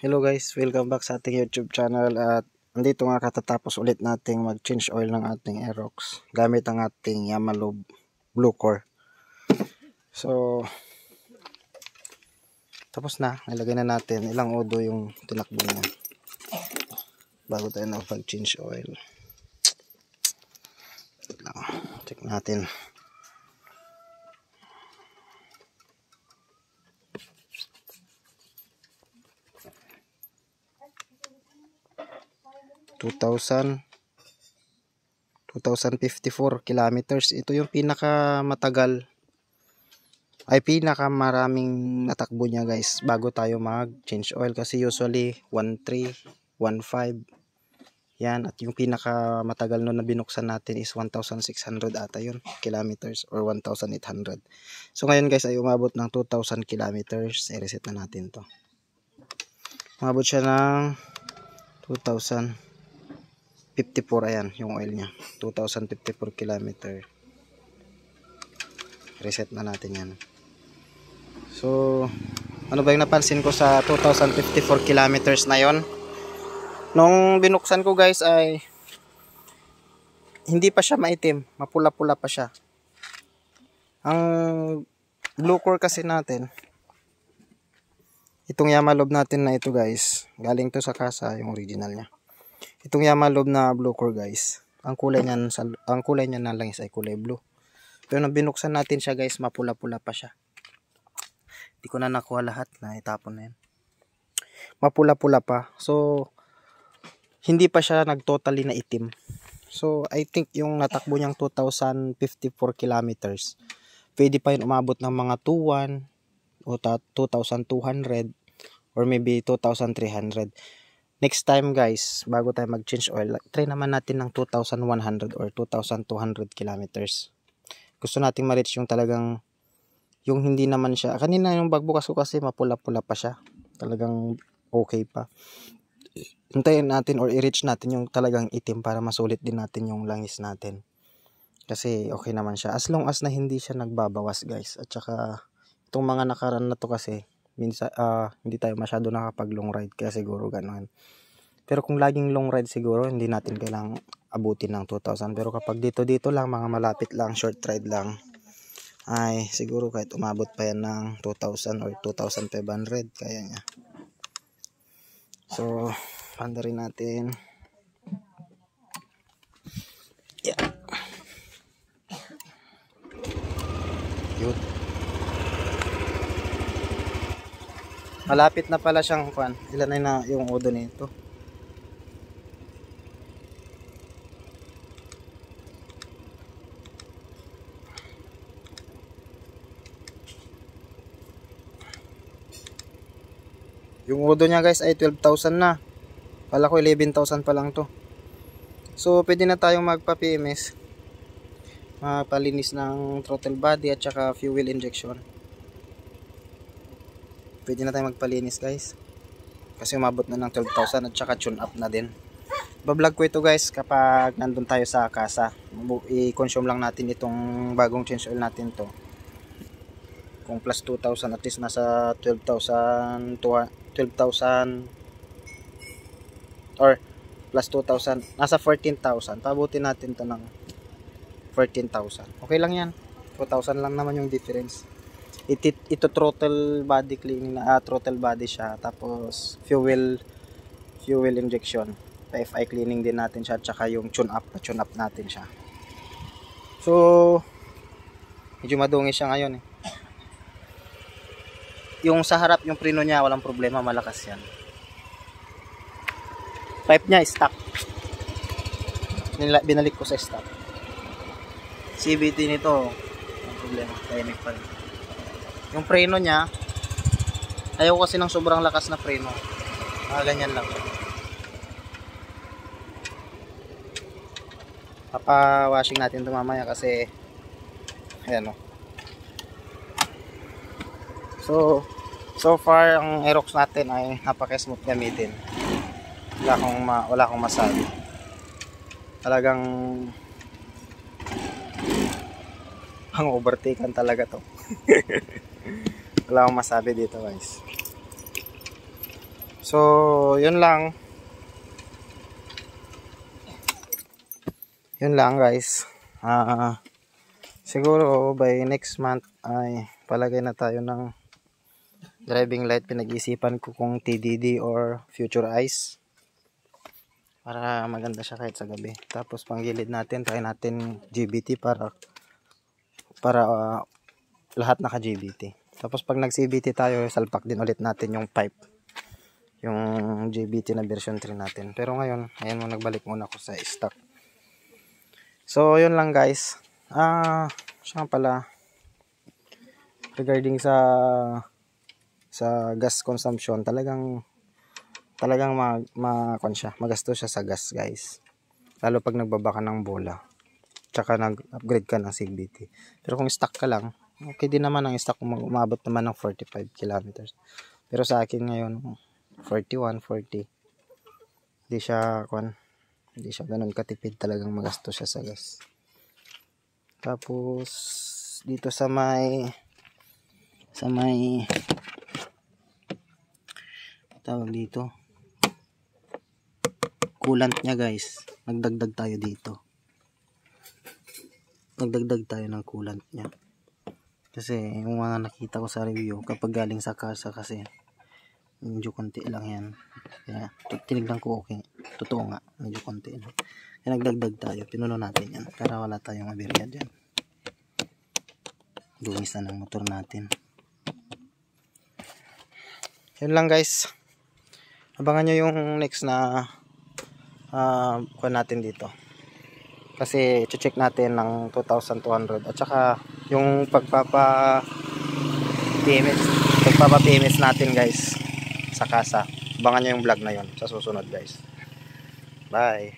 Hello guys, welcome back sa ating YouTube channel at andito nga katatapos ulit nating mag-change oil ng ating Aerox gamit ang ating Yamalob Blue Core. So, tapos na, ilagay na natin ilang odo yung tinakbo niya bago tayo mag-change oil. Check natin. (2,054 kilometers). Ito yung pinakamatagal ay pinakamaraming natakbo niya guys bago tayo mag-change oil, kasi usually 1,300, 1,500 yan, at yung pinakamatagal no na binuksan natin is 1,600 ata yun kilometers or 1,800. So ngayon guys ay umabot ng 2,000 kilometers. I-reset na natin to. Umabot siya ng 2,054. Ayan yung oil nya, 2,054 kilometer. Reset na natin yan. So ano ba yung napansin ko sa 2,054 kilometers na yon? Nung binuksan ko guys ay hindi pa siya maitim, mapula-pula pa siya. Ang Blue Core kasi natin, itong Yamalob natin na ito guys, galing to sa kasa, yung original nya. Itong Yamalob na Blue Core guys, ang kulay niya na langis ay kulay blue. Pero nung binuksan natin siya guys, mapula-pula pa siya. Hindi ko na nakuha lahat, na itapon na yan. Mapula-pula pa. So hindi pa siya nag-totally na itim. So I think yung natakbo niyang 2,054 kilometers, pwede pa yun umabot ng mga 2,100 o 2,200 or maybe 2,300. Next time guys, bago tayo mag-change oil, try naman natin ng 2,100 or 2,200 kilometers. Gusto nating ma-reach yung talagang, yung hindi naman siya, kanina yung bagbukas ko kasi mapula-pula pa siya, talagang okay pa. Hintayin natin or i-reach natin yung talagang itim para masulit din natin yung langis natin. Kasi okay naman siya. As long as na hindi siya nagbabawas guys. At saka itong mga nakaraan na to kasi minsan hindi tayo masyado nakapag long ride kaya siguro ganoon. Pero kung laging long ride siguro hindi natin kailangang abutin ng 2,000. Pero kapag dito lang, mga malapit lang, short ride lang, ay siguro kahit umabot pa yan ng 2,000 or 2,500 kaya niya. So panda rin natin. Yeah. Yun. Malapit na pala siyang kuan. Ilan na yung odo nito? Yung odo niya guys ay 12,000 na. Pala ko 11,000 pa lang to. So pwede na tayong magpa-PMS, magpalinis ng throttle body at saka fuel injection. Pwede na tayong magpalinis guys, kasi umabot na ng 12,000 at saka tune up na din. Bablog ko ito guys kapag nandun tayo sa kasa. I-consume lang natin itong bagong change oil natin to. Kung plus 2,000 at least nasa 12,000 or plus 2,000, nasa 14,000. Pabutin natin to ng 14,000. Okay lang yan. 2,000 lang naman yung difference. Ito throttle body cleaning na, throttle body siya. Tapos fuel injection. FI cleaning din natin siya. Tsaka yung tune up natin siya. So medyo madungis siya ngayon eh. Yung sa harap, yung preno niya, walang problema, malakas yan. Pipe niya, stock. Binalik ko sa stock. CVT nito, walang problema, tahimik pa rin. Yung preno niya, ayaw kasi ng sobrang lakas na preno. Ganyan lang. Papa-washing natin ito mamaya kasi, ayan o. So far ang Aerox natin ay napaka-smooth gamitin. Wala akong masabi. Talagang ang overtaken talaga to. Wala akong masabi dito guys. So, yun lang. Yun lang guys. Siguro by next month ay palagay na tayo ng driving light. Pinag-isipan ko kung TDD or future eyes. Para maganda siya kahit sa gabi. Tapos panggilid natin, try natin GBT para lahat naka GBT. Tapos pag nag CBT tayo, salpak din ulit natin yung pipe. Yung GBT na version 3 natin. Pero ngayon, ayan mo, nagbalik muna ako sa stock. So, yun lang guys. Siya pala, regarding sa gas consumption, talagang magastos siya sa gas guys. Lalo pag nagbaba ka ng bola. Tsaka nag-upgrade ka ng CBT. Pero kung stock ka lang, okay din naman ang stock kung umabot naman ng 45 kilometers. Pero sa akin ngayon, 41, 40. Hindi siya ganun katipid, talagang magastos siya sa gas. Tapos dito sa may tawag dito, coolant niya guys. Nagdagdag tayo dito. Nagdagdag tayo ng coolant niya. Kasi yung mga nakita ko sa review, kapag galing sa kasa kasi medyo konti lang yan. Kaya tinignan ko, okay. Totoo nga, medyo konti lang. Kaya nagdagdag tayo. Pinuno natin yan para wala tayong aberya dyan. Dumis na ng motor natin. Yun lang guys. Abangan nyo yung next na kuha natin dito. Kasi check natin ng 2,200. At saka yung pagpapa-PMS natin guys sa kasa. Abangan nyo yung vlog na yon sa susunod guys. Bye.